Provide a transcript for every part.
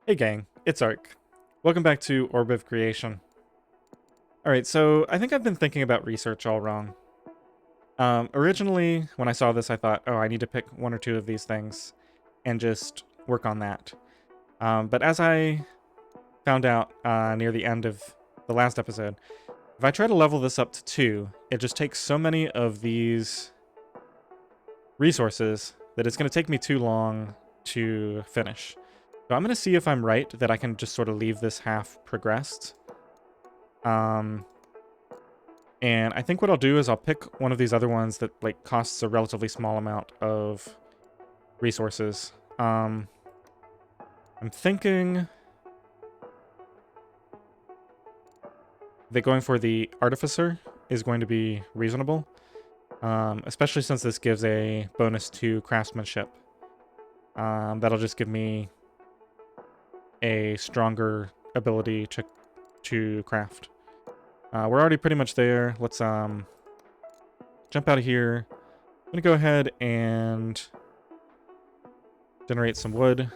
Hey gang, it's Ark. Welcome back to Orb of Creation. Alright, so I think I've been thinking about research all wrong. Originally, when I saw this, I thought, oh, I need to pick one or two of these things and just work on that. But as I found out near the end of the last episode, if I try to level this up to 2, it just takes so many of these resources that it's going to take me too long to finish. So I'm going to see if I'm right that I can just sort of leave this half progressed. And I think what I'll do is I'll pick one of these other ones that like costs a relatively small amount of resources. I'm thinking that going for the Artificer is going to be reasonable, especially since this gives a bonus to craftsmanship. That'll just give me a stronger ability to craft. We're already pretty much there. Let's jump out of here. I'm gonna go ahead and generate some wood.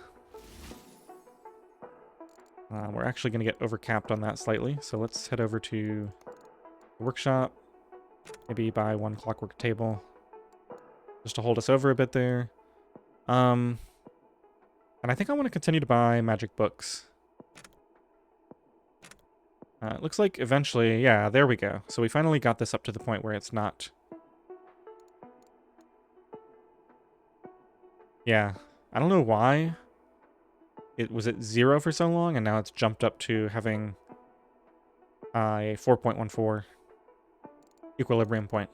We're actually gonna get overcapped on that slightly, so let's head over to the workshop. Maybe buy one clockwork table just to hold us over a bit there. And I think I want to continue to buy magic books. It looks like eventually, yeah, there we go. So we finally got this up to the point where it's not. Yeah, I don't know why it was at 0 for so long, and now it's jumped up to having a 4.14 equilibrium point.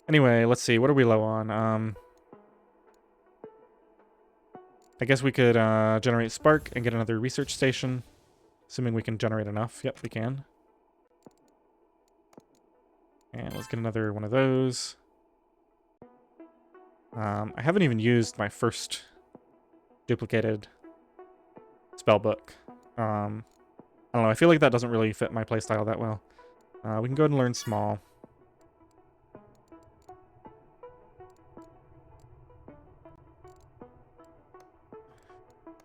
Anyway, let's see, what are we low on? I guess we could generate spark and get another research station. Assuming we can generate enough. Yep, we can. And let's get another one of those. I haven't even used my first duplicated spell book. I don't know, I feel like that doesn't really fit my playstyle that well. We can go ahead and learn small.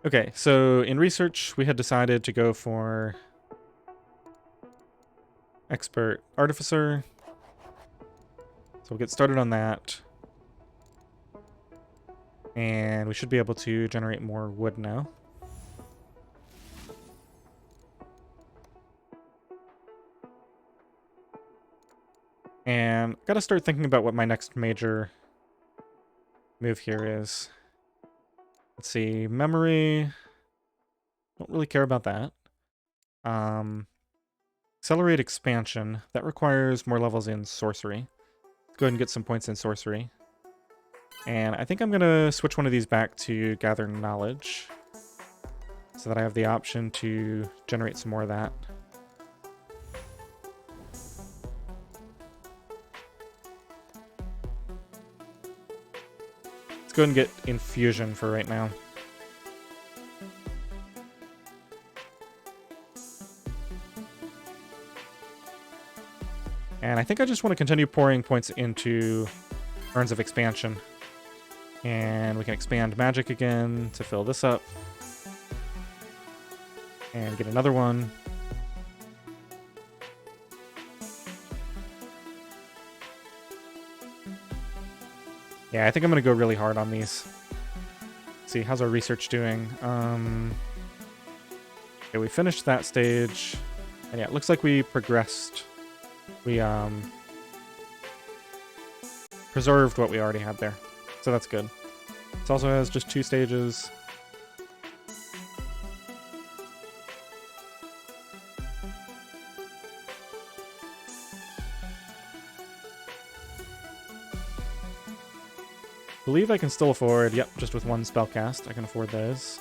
Okay, so in research, we had decided to go for expert artificer. So we'll get started on that. And we should be able to generate more wood now. And gotta start thinking about what my next major move here is. Let's see, memory. Don't really care about that. Accelerate expansion. That requires more levels in sorcery. Let's go ahead and get some points in sorcery. And I think I'm gonna switch one of these back to gather knowledge, so that I have the option to generate some more of that. Let's go ahead and get infusion for right now. And I think I just want to continue pouring points into Urns of Expansion. And we can expand magic again to fill this up. And get another one. Yeah, I think I'm going to go really hard on these. Let's see, how's our research doing? Okay, we finished that stage. And yeah, it looks like we progressed. We preserved what we already had there. So that's good. This also has just 2 stages. I believe I can still afford, yep, just with 1 spellcast, I can afford those.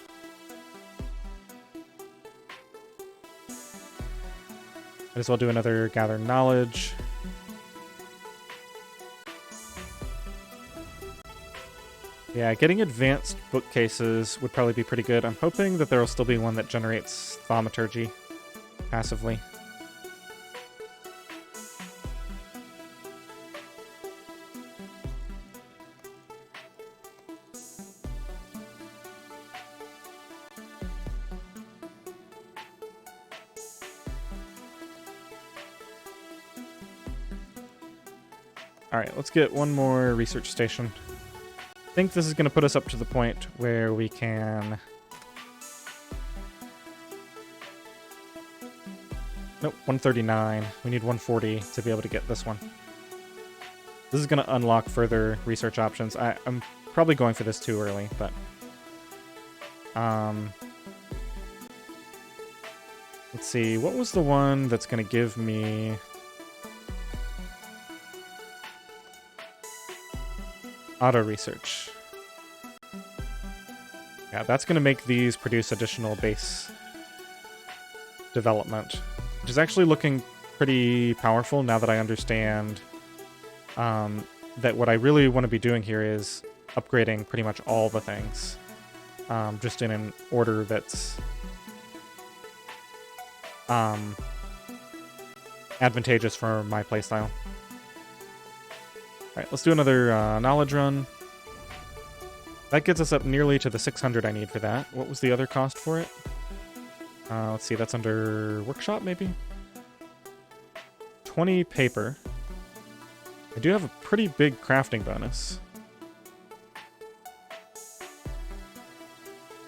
Might as well do another gather knowledge. Yeah, getting advanced bookcases would probably be pretty good. I'm hoping that there will still be one that generates thaumaturgy passively. Alright, let's get one more research station. I think this is going to put us up to the point where we can... Nope, 139. We need 140 to be able to get this one. This is going to unlock further research options. I'm probably going for this too early, but... let's see, what was the one that's going to give me... auto research. Yeah, that's going to make these produce additional base development, which is actually looking pretty powerful now that I understand that what I really want to be doing here is upgrading pretty much all the things, just in an order that's advantageous for my playstyle. Alright, let's do another knowledge run. That gets us up nearly to the 600 I need for that. What was the other cost for it? Let's see, that's under workshop, maybe? 20 paper. I do have a pretty big crafting bonus.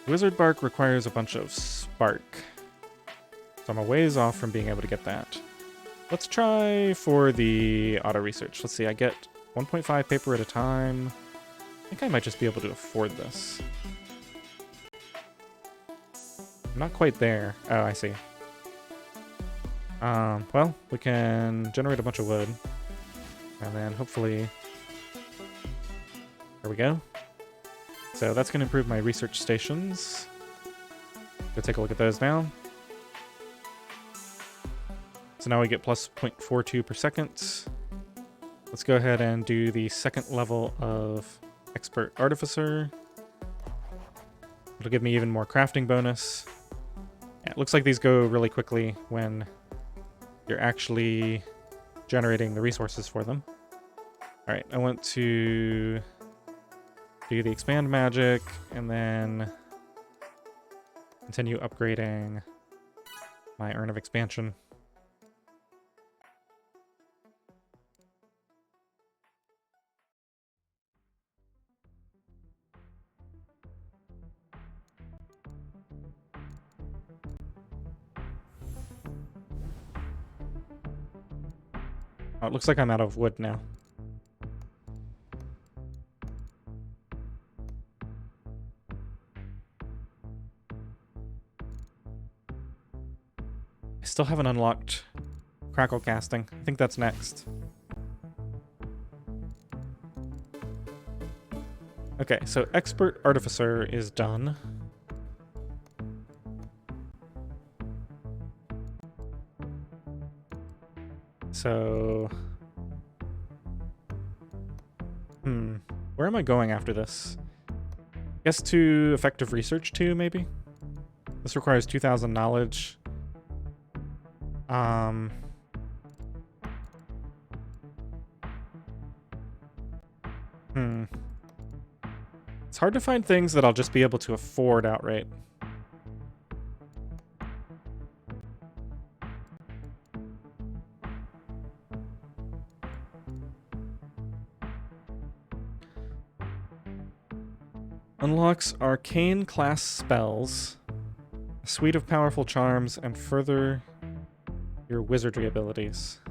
Wizard bark requires a bunch of spark. So I'm a ways off from being able to get that. Let's try for the auto research. Let's see, I get 1.5 paper at a time. I think I might just be able to afford this. I'm not quite there. Oh, I see. Well, we can generate a bunch of wood. And then hopefully... There we go. So that's going to improve my research stations. Go take a look at those now. So now we get plus 0.42 per second. Let's go ahead and do the second level of Expert Artificer. It'll give me even more crafting bonus. Yeah, it looks like these go really quickly when you're actually generating the resources for them. Alright, I want to do the expand magic and then continue upgrading my Urn of Expansion. Oh, it looks like I'm out of wood now. I still haven't unlocked crackle casting. I think that's next. Okay, so Expert Artificer is done. So... where am I going after this? Guess to effective research 2, maybe? This requires 2,000 knowledge. It's hard to find things that I'll just be able to afford outright. Unlocks arcane class spells, a suite of powerful charms, and further your wizardry abilities.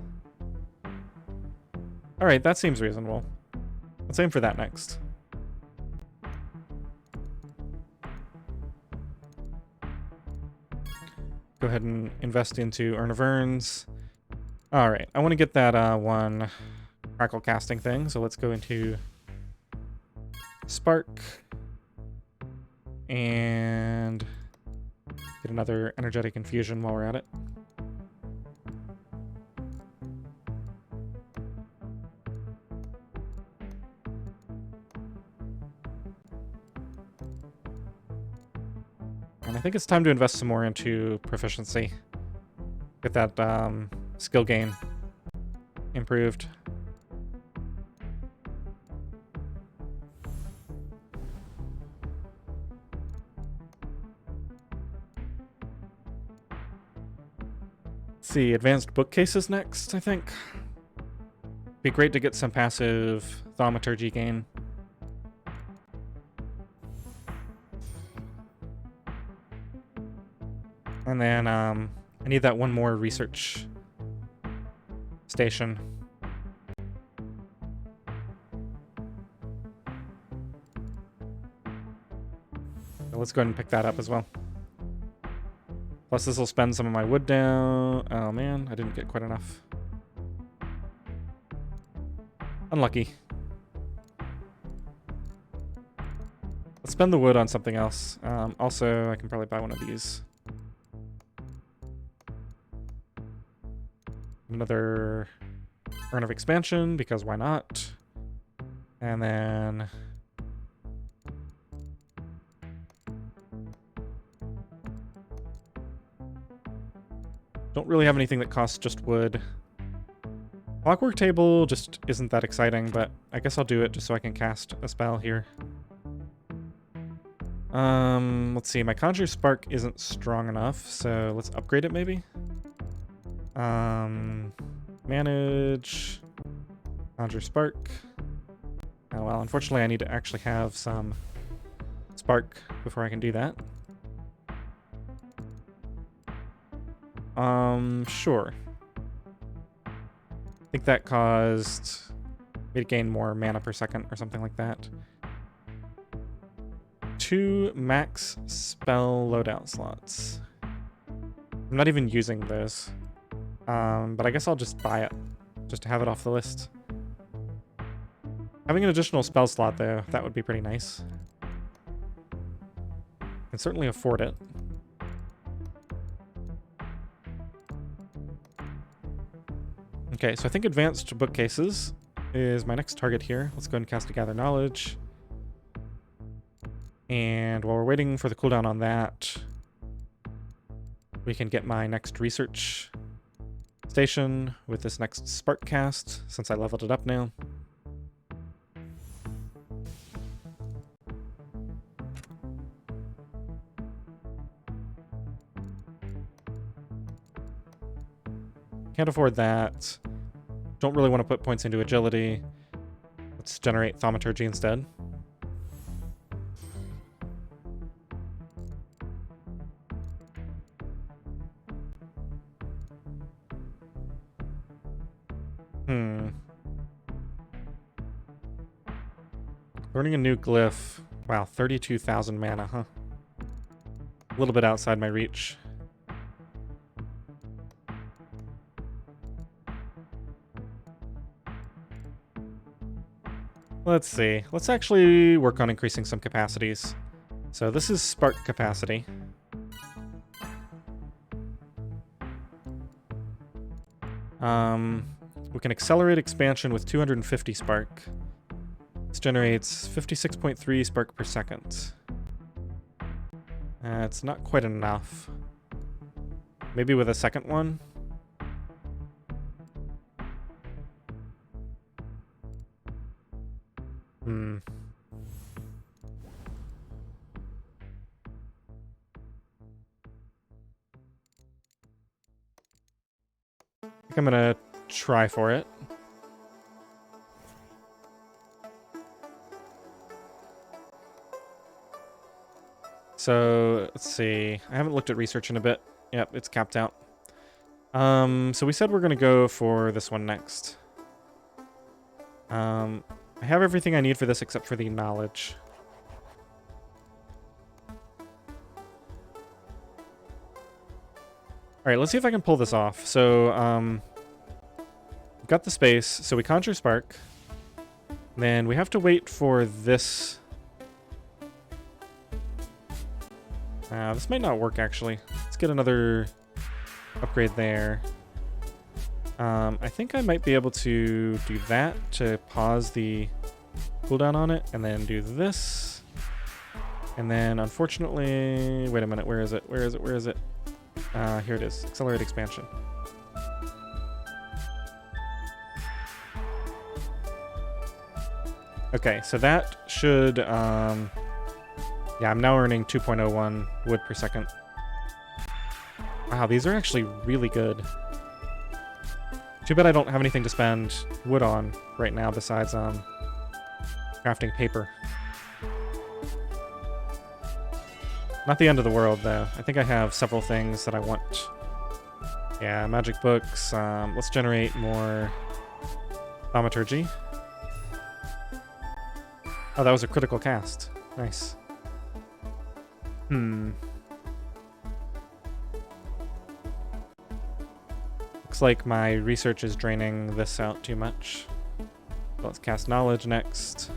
Alright, that seems reasonable. Let's aim for that next. Go ahead and invest into Urn of Urns. Alright, I want to get that one crackle casting thing, so let's go into Spark. And get another energetic infusion while we're at it. And I think it's time to invest some more into proficiency. Get that skill gain improved. See, advanced bookcases next, I think. Be great to get some passive thaumaturgy gain. And then I need that one more research station. So let's go ahead and pick that up as well. Plus this will spend some of my wood down. Oh man, I didn't get quite enough. Unlucky. Let's spend the wood on something else. Also, I can probably buy one of these. Another Urn of Expansion, because why not? And then... don't really have anything that costs just wood. Clockwork Table just isn't that exciting, but I guess I'll do it just so I can cast a spell here. Let's see, my Conjure Spark isn't strong enough, so let's upgrade it maybe. Manage, Conjure Spark. Oh well, unfortunately I need to actually have some spark before I can do that. Sure. I think that caused me to gain more mana per second or something like that. 2 max spell loadout slots. I'm not even using those. But I guess I'll just buy it, just to have it off the list. Having an additional spell slot, though, that would be pretty nice. Can certainly afford it. Okay, so I think advanced bookcases is my next target here. Let's go ahead and cast a Gather Knowledge. And while we're waiting for the cooldown on that, we can get my next research station with this next spark cast, since I leveled it up now. Can't afford that. Don't really want to put points into agility. Let's generate thaumaturgy instead. Learning a new glyph. Wow, 32,000 mana, huh? A little bit outside my reach. Let's see. Let's actually work on increasing some capacities. So this is spark capacity. We can accelerate expansion with 250 spark. This generates 56.3 spark per second. It's not quite enough. Maybe with a second one? I think I'm gonna try for it. So, let's see. I haven't looked at research in a bit. Yep, it's capped out. So we said we're going to go for this one next. I have everything I need for this except for the knowledge. Alright, let's see if I can pull this off. So, we've got the space, so we conjure spark. Then we have to wait for this... this might not work, actually. Let's get another upgrade there. I think I might be able to do that to pause the cooldown on it, and then do this. And then, unfortunately... Wait a minute, where is it? Where is it? Where is it? Here it is. Accelerate expansion. Okay, so that should... yeah, I'm now earning 2.01 wood per second. Wow, these are actually really good. Too bad I don't have anything to spend wood on right now besides crafting paper. Not the end of the world, though. I think I have several things that I want. Yeah, magic books. Let's generate more thaumaturgy. Oh, that was a critical cast. Nice. Looks like my research is draining this out too much. So let's cast knowledge next.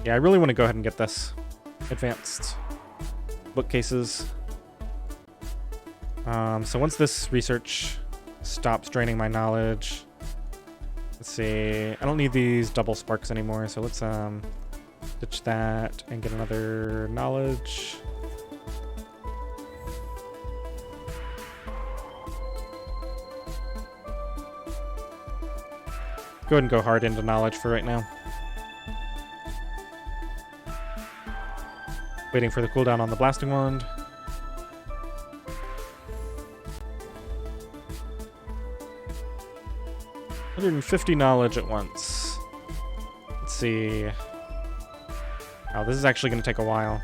Yeah, I really want to go ahead and get this advanced. Bookcases. So once this research stops draining my knowledge, let's see. I don't need these double sparks anymore, so let's ditch that and get another knowledge. Go ahead and go hard into knowledge for right now. Waiting for the cooldown on the blasting wand. $150 knowledge at once. Let's see. Oh, this is actually going to take a while.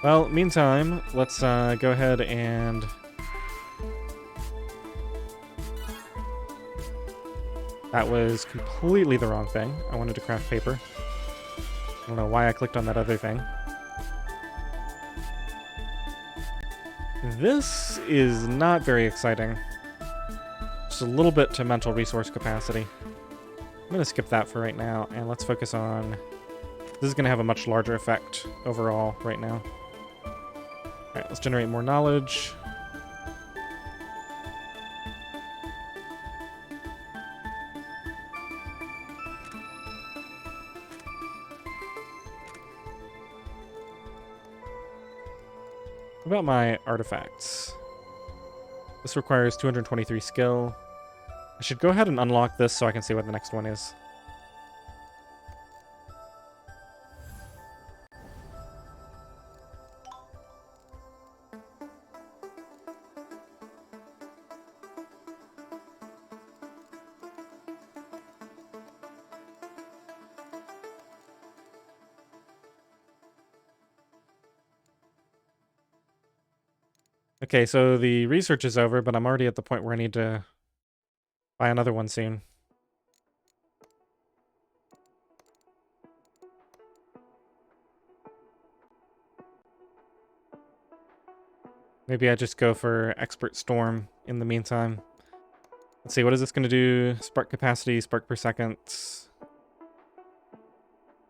Well, meantime, let's go ahead and... That was completely the wrong thing. I wanted to craft paper. I don't know why I clicked on that other thing. This is not very exciting. Just a little bit to mental resource capacity. I'm going to skip that for right now, and let's focus on... This is going to have a much larger effect overall right now. Alright, let's generate more knowledge. What about my artifacts? This requires 223 skill. I should go ahead and unlock this so I can see what the next one is. Okay, so the research is over, but I'm already at the point where I need to buy another one soon. Maybe I just go for Expert Storm in the meantime. Let's see, what is this going to do? Spark capacity, spark per second.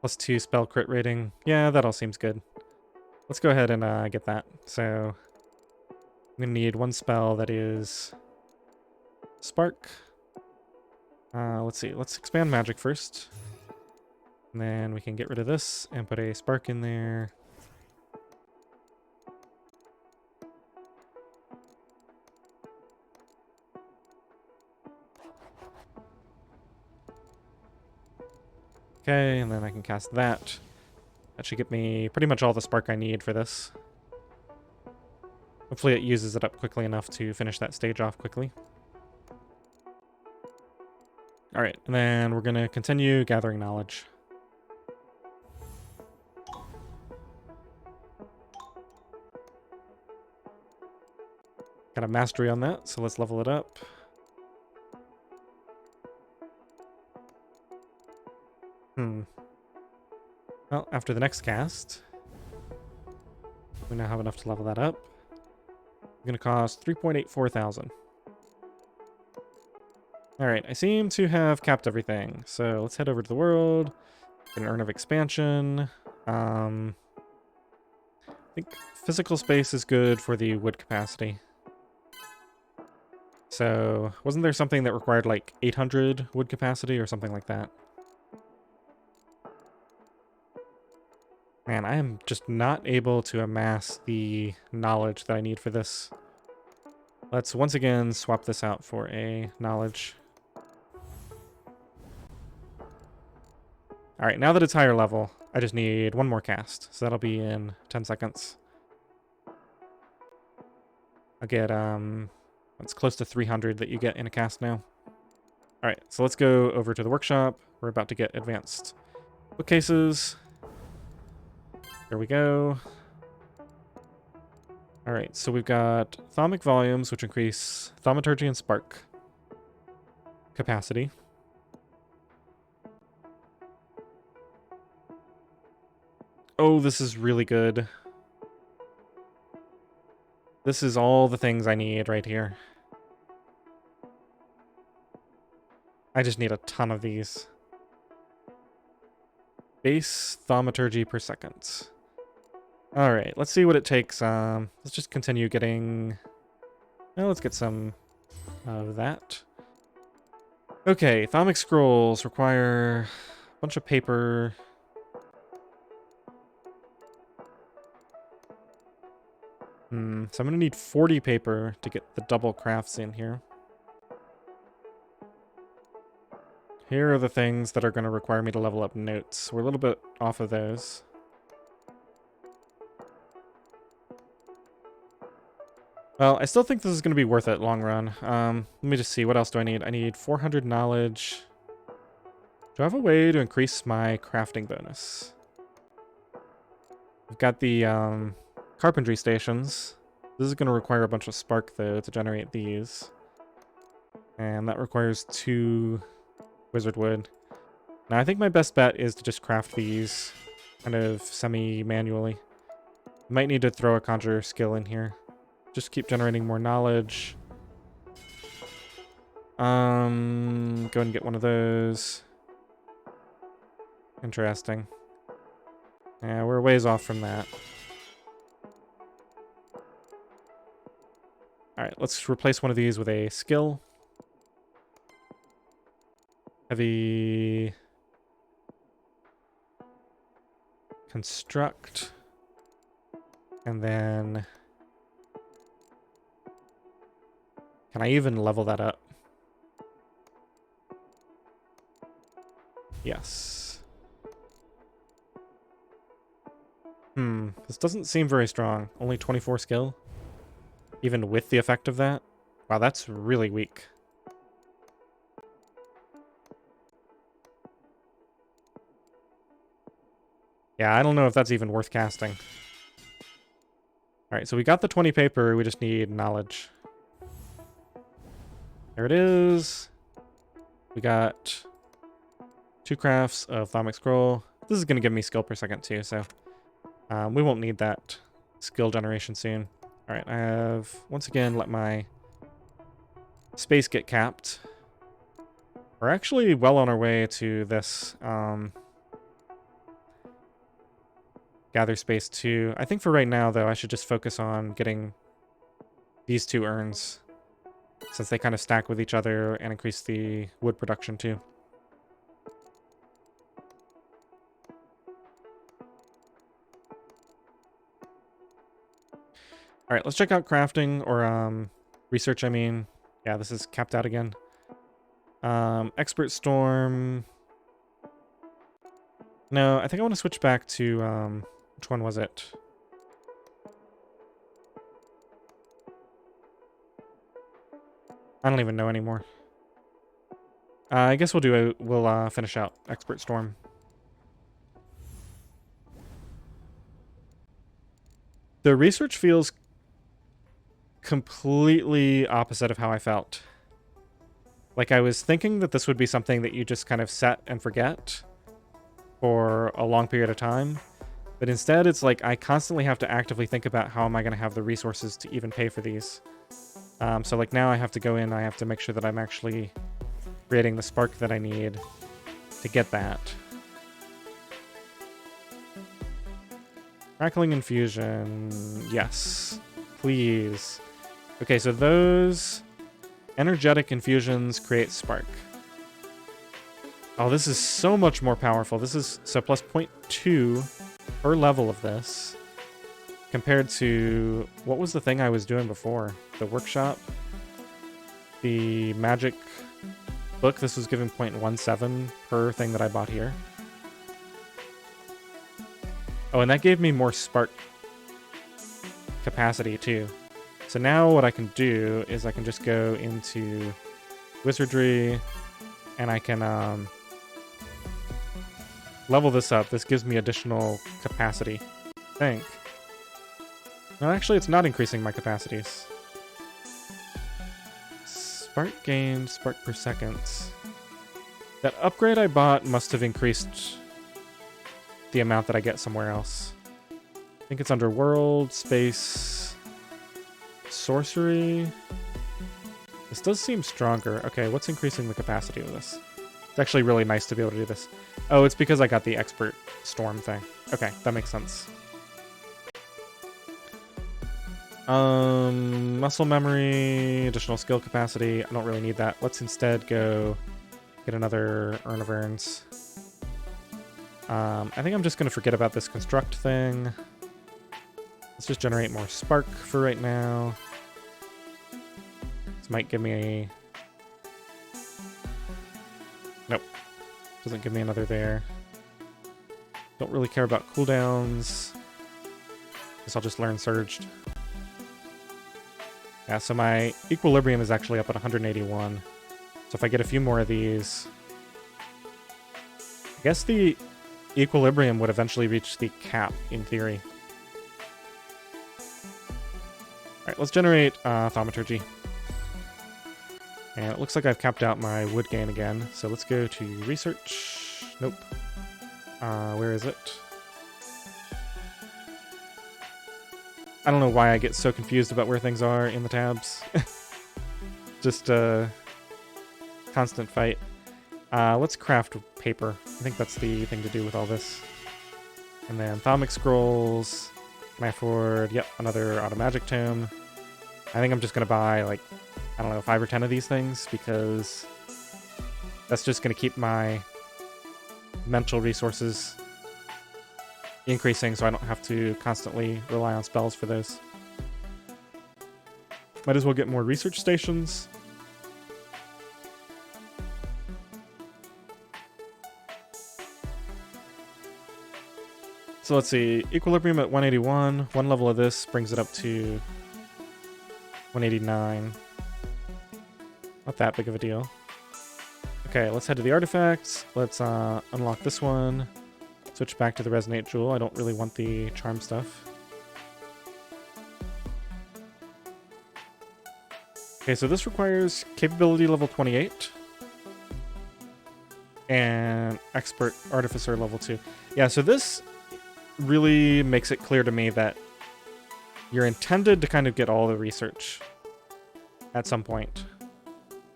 +2 spell crit rating. Yeah, that all seems good. Let's go ahead and get that. So I'm going to need one spell that is Spark. Let's see, let's expand magic first. And then we can get rid of this and put a spark in there. Okay, and then I can cast that. That should get me pretty much all the spark I need for this. Hopefully it uses it up quickly enough to finish that stage off quickly. Alright, and then we're going to continue gathering knowledge. Got a mastery on that, so let's level it up. Well, after the next cast, we now have enough to level that up. It's going to cost 3.84 thousand. Alright, I seem to have capped everything. So let's head over to the world. Get an Urn of Expansion. I think physical space is good for the wood capacity. So, wasn't there something that required like 800 wood capacity or something like that? Man, I am just not able to amass the knowledge that I need for this. Let's once again swap this out for a knowledge. All right, now that it's higher level, I just need one more cast. So that'll be in 10 seconds. I'll get, it's close to 300 that you get in a cast now. All right, so let's go over to the workshop. We're about to get advanced bookcases. There we go. All right, so we've got thaumic volumes, which increase thaumaturgy and spark capacity. Oh, this is really good. This is all the things I need right here. I just need a ton of these. Base thaumaturgy per second. All right, let's see what it takes. Let's just continue getting... Well, let's get some of that. Okay, thaumic scrolls require a bunch of paper. So I'm going to need 40 paper to get the double crafts in here. Here are the things that are going to require me to level up notes. We're a little bit off of those. Well, I still think this is going to be worth it long run. Let me just see. What else do I need? I need 400 knowledge. Do I have a way to increase my crafting bonus? I've got the Carpentry Stations. This is going to require a bunch of spark, though, to generate these. And that requires 2 wizard wood. Now, I think my best bet is to just craft these kind of semi-manually. Might need to throw a conjurer skill in here. Just keep generating more knowledge. Go and get one of those. Interesting. Yeah, we're a ways off from that. Alright, let's replace one of these with a skill. Heavy... Construct. And then... Can I even level that up? Yes. This doesn't seem very strong. Only 24 skill? Even with the effect of that? Wow, that's really weak. Yeah, I don't know if that's even worth casting. Alright, so we got the 20 paper, we just need knowledge. There it is. We got 2 crafts of thaumic scroll. This is going to give me skill per second too, so we won't need that skill generation soon. Alright, I have, once again, let my space get capped. We're actually well on our way to this gather space 2. I think for right now, though, I should just focus on getting these 2 urns, since they kind of stack with each other and increase the wood production too. All right, let's check out crafting, or research, I mean. Yeah, this is capped out again. Expert Storm. No, I think I want to switch back to, which one was it? I don't even know anymore. I guess we'll finish out Expert Storm. The research feels completely opposite of how I felt. Like, I was thinking that this would be something that you just kind of set and forget for a long period of time. But instead, it's like I constantly have to actively think about how am I going to have the resources to even pay for these. So like now I have to go in, I have to make sure that I'm actually creating the spark that I need to get that. Crackling infusion, yes, please. Okay, so those energetic infusions create spark. Oh, this is so much more powerful. This is, so plus 0.2 per level of this compared to, what was the thing I was doing before? The workshop? The magic book, this was giving 0.17 per thing that I bought here. Oh, and that gave me more spark capacity too. So now what I can do is I can just go into wizardry and I can level this up. This gives me additional capacity, I think. No, actually it's not increasing my capacities. Spark gained, spark per second. That upgrade I bought must have increased the amount that I get somewhere else. I think it's under world, space, sorcery. This does seem stronger. Okay, what's increasing the capacity of this? It's actually really nice to be able to do this. Oh, it's because I got the expert storm thing. Okay, that makes sense. Muscle memory, additional skill capacity. I don't really need that. Let's instead go get another Urn of Urns. I think I'm just going to forget about this construct thing. Let's just generate more spark for right now. This might give me a... Nope. Doesn't give me another there. Don't really care about cooldowns. Guess I'll just learn Surged. Yeah, so my equilibrium is actually up at 181. So if I get a few more of these... I guess the equilibrium would eventually reach the cap, in theory. Alright, let's generate Thaumaturgy. And it looks like I've capped out my wood gain again. So let's go to research. Nope. Where is it? I don't know why I get so confused about where things are in the tabs. Just a constant fight. Let's craft paper. I think that's the thing to do with all this. And then Thaumic Scrolls. Can I afford, yep, another Automagic Tome. I think I'm just going to buy, like, I don't know, 5 or 10 of these things, because that's just going to keep my mental resources increasing, so I don't have to constantly rely on spells for those. Might as well get more research stations. So let's see, equilibrium at 181. One level of this brings it up to 189. Not that big of a deal. Okay, let's head to the artifacts. Let's unlock this one. Switch back to the Resonate Jewel. I don't really want the charm stuff. Okay, so this requires capability level 28. And expert artificer level 2. Yeah, so this really makes it clear to me that you're intended to kind of get all the research at some point.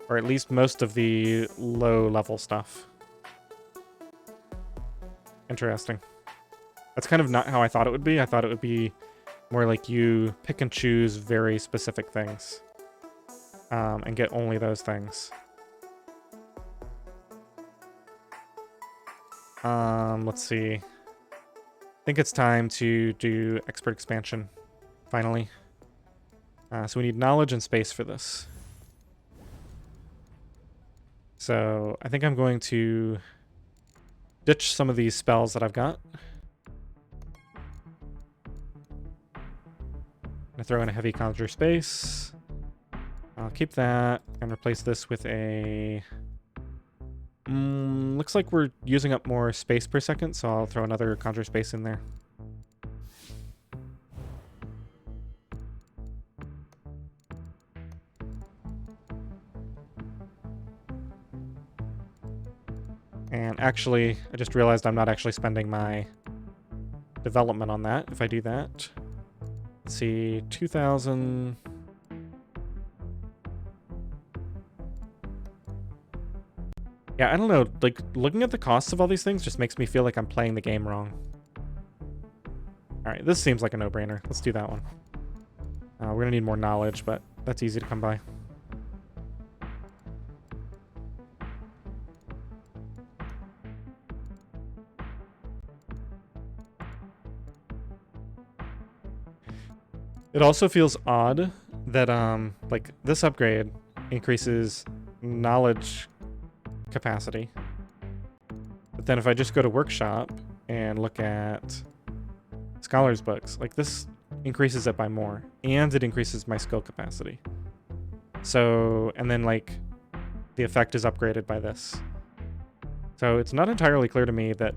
Or at least most of the low-level stuff. Interesting. That's kind of not how I thought it would be. I thought it would be more like you pick and choose very specific things. And get only those things. Let's see. I think it's time to do expert expansion, finally. So we need knowledge and space for this. So I think I'm going to ditch some of these spells that I've got. I'm gonna throw in a heavy conjure space. I'll keep that and replace this with a... looks like we're using up more space per second, so I'll throw another conjure space in there. And actually, I just realized I'm not actually spending my development on that if I do that. Let's see, 2,000... Yeah, I don't know, like, looking at the costs of all these things just makes me feel like I'm playing the game wrong. Alright, this seems like a no-brainer. Let's do that one. We're gonna need more knowledge, but that's easy to come by. It also feels odd that, like, this upgrade increases knowledge capacity. But then if I just go to workshop and look at Scholar's Books. Like, this increases it by more, and it increases my skill capacity. So, and then, like, the effect is upgraded by this. So it's not entirely clear to me that,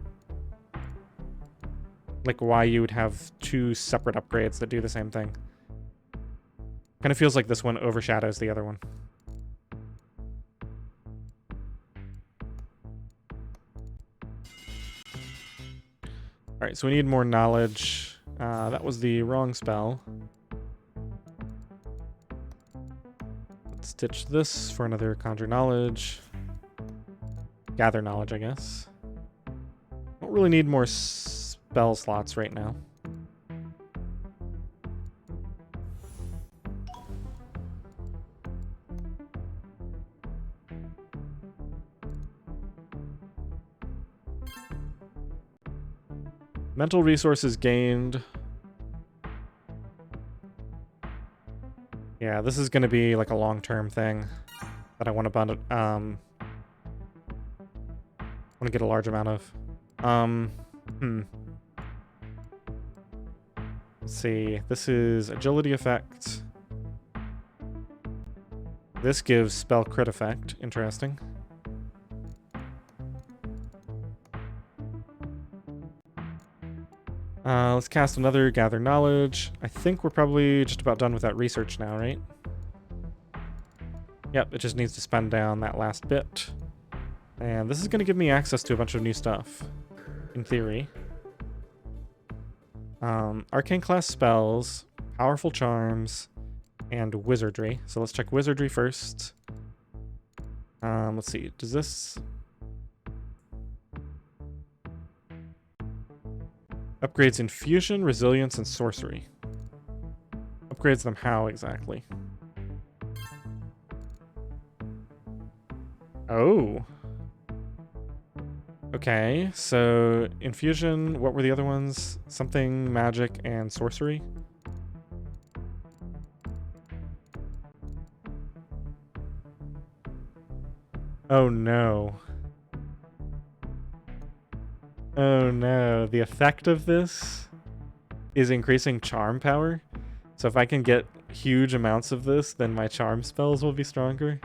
like, why you would have two separate upgrades that do the same thing. Kind of feels like this one overshadows the other one. Alright, so we need more knowledge. That was the wrong spell. Let's ditch this for another conjure knowledge. Gather knowledge, I guess. Don't really need more spell slots right now. Mental resources gained. Yeah, this is going to be like a long-term thing that I want to want to get a large amount of. Let's see. This is agility effect. This gives spell crit effect. Interesting. Let's cast another Gather Knowledge. I think we're probably just about done with that research now, right? Yep, it just needs to spend down that last bit. And this is going to give me access to a bunch of new stuff, in theory. Arcane class spells, powerful charms, and wizardry. So let's check wizardry first. Let's see, does this... Upgrades Infusion, Resilience, and Sorcery. Upgrades them how exactly? Oh. Okay, so Infusion, what were the other ones? Something Magic and Sorcery? Oh no. Oh no, the effect of this is increasing charm power. So if I can get huge amounts of this, then my charm spells will be stronger.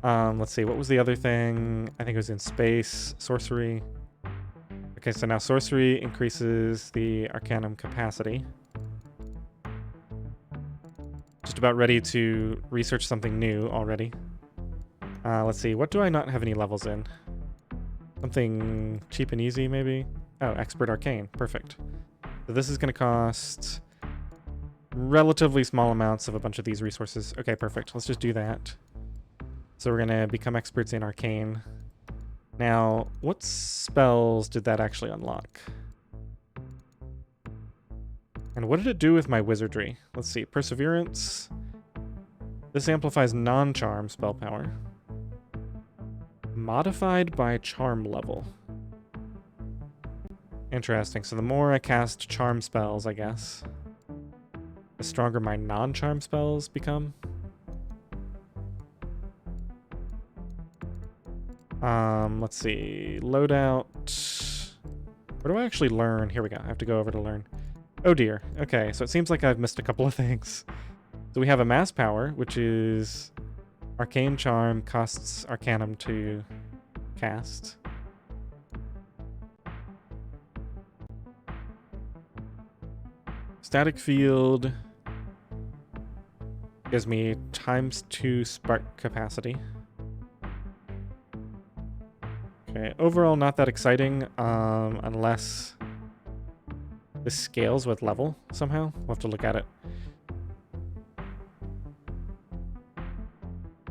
Let's see, what was the other thing? I think it was in space, sorcery. Okay, so now sorcery increases the arcanum capacity. Just about ready to research something new already. Let's see, what do I not have any levels in? Something cheap and easy, maybe? Oh, Expert Arcane, perfect. So this is going to cost relatively small amounts of a bunch of these resources. Okay, perfect, let's just do that. So we're going to become experts in Arcane. Now, what spells did that actually unlock? And what did it do with my wizardry? Let's see, Perseverance. This amplifies non-charm spell power. Modified by charm level. Interesting, so the more I cast charm spells, I guess, the stronger my non-charm spells become. Let's see, loadout. Where do I actually learn? Here we go, I have to go over to learn. Oh dear, okay, so it seems like I've missed a couple of things. So we have a mass power, which is Arcane Charm costs Arcanum to cast. Static Field gives me ×2 spark capacity. Okay, overall not that exciting, unless this scales with level somehow. We'll have to look at it.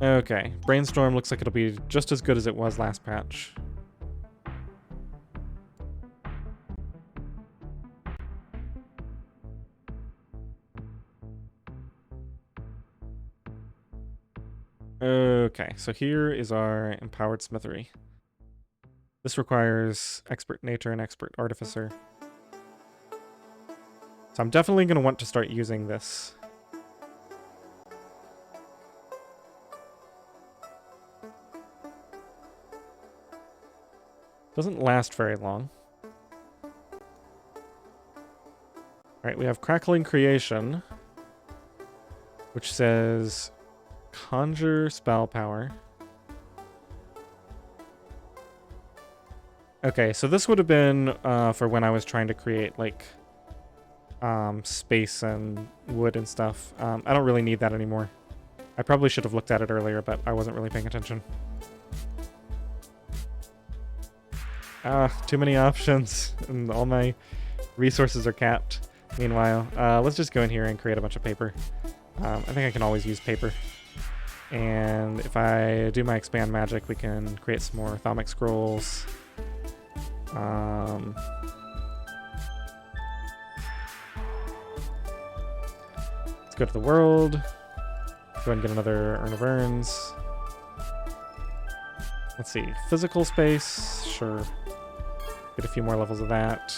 Okay, Brainstorm looks like it'll be just as good as it was last patch. Okay, so here is our Empowered Smitheree. This requires Expert Nature and Expert Artificer. So I'm definitely going to want to start using this. Doesn't last very long. Alright, we have Crackling Creation, which says conjure spell power. Okay, so this would have been for when I was trying to create, like, space and wood and stuff. I don't really need that anymore. I probably should have looked at it earlier, but I wasn't really paying attention. Too many options, and all my resources are capped. Meanwhile, let's just go in here and create a bunch of paper. I think I can always use paper. And if I do my expand magic, we can create some more Automagic scrolls. Let's go to the world. Go ahead and get another Urn of Urns. Let's see, physical space, sure. Get a few more levels of that.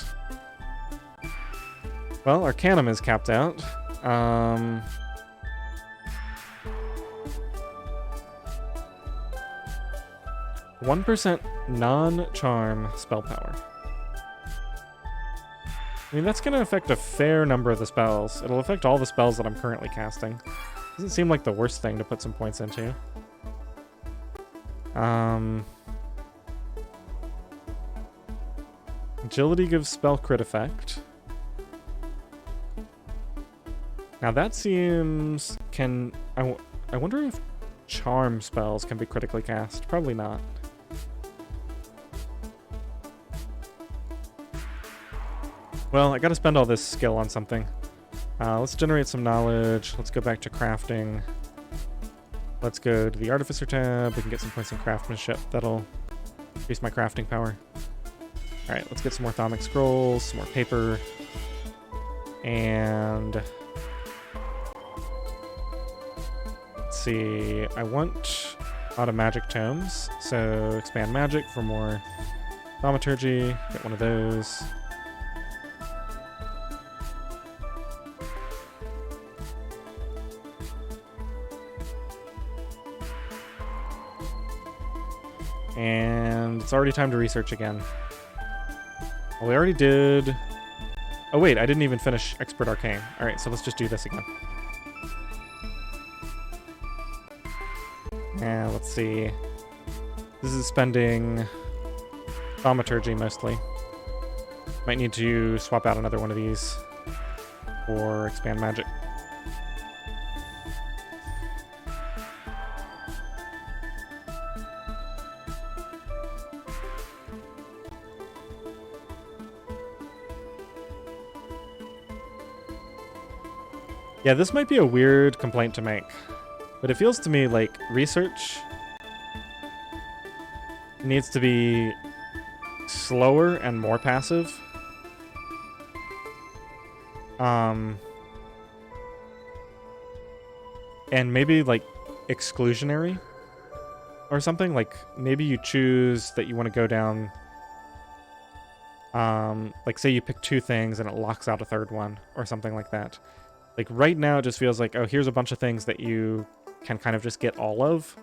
Well, Arcanum is capped out. 1% non-charm spell power. I mean, that's going to affect a fair number of the spells. It'll affect all the spells that I'm currently casting. Doesn't seem like the worst thing to put some points into. Agility gives spell crit effect. Now that seems... I wonder if charm spells can be critically cast. Probably not. Well, I gotta spend all this skill on something. Let's generate some knowledge. Let's go back to crafting. Let's go to the Artificer tab. We can get some points in craftsmanship. That'll increase my crafting power. Alright, let's get some more Automagic scrolls, some more paper. And... let's see. I want Automagic tomes. So expand magic for more thaumaturgy. Get one of those. And it's already time to research again. Well, we already did... oh wait, I didn't even finish Expert Arcane. Alright, so let's just do this again. And let's see. This is spending thaumaturgy mostly. Might need to swap out another one of these for expand magic. Yeah, this might be a weird complaint to make, but it feels to me like research needs to be slower and more passive. And maybe like exclusionary or something. Like maybe you choose that you want to go down, like say you pick two things and it locks out a third one or something like that. Like, right now, it just feels like, oh, here's a bunch of things that you can kind of just get all of.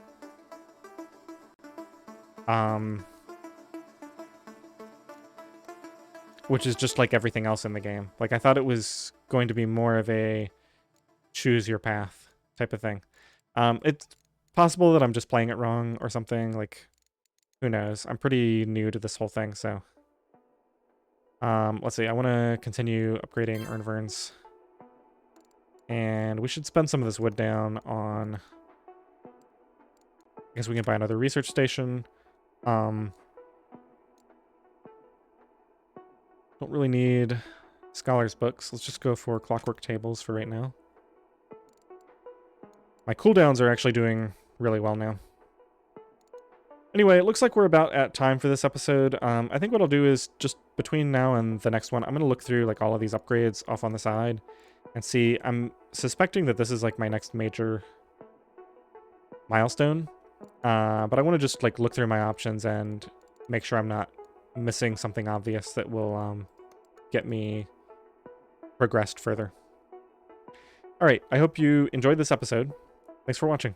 Which is just like everything else in the game. Like, I thought it was going to be more of a choose your path type of thing. It's possible that I'm just playing it wrong or something. Like, who knows? I'm pretty new to this whole thing, so... let's see. I want to continue upgrading Urn of Urns. And we should spend some of this wood down on... I guess we can buy another research station. Don't really need scholars books. Let's just go for clockwork tables for right now. My cooldowns are actually doing really well now. Anyway, it looks like we're about at time for this episode. I think what I'll do is just between now and the next one, I'm going to look through like all of these upgrades off on the side and see. I'm suspecting that this is like my next major milestone. But I want to just like look through my options and make sure I'm not missing something obvious that will get me progressed further. All right, I hope you enjoyed this episode. Thanks for watching.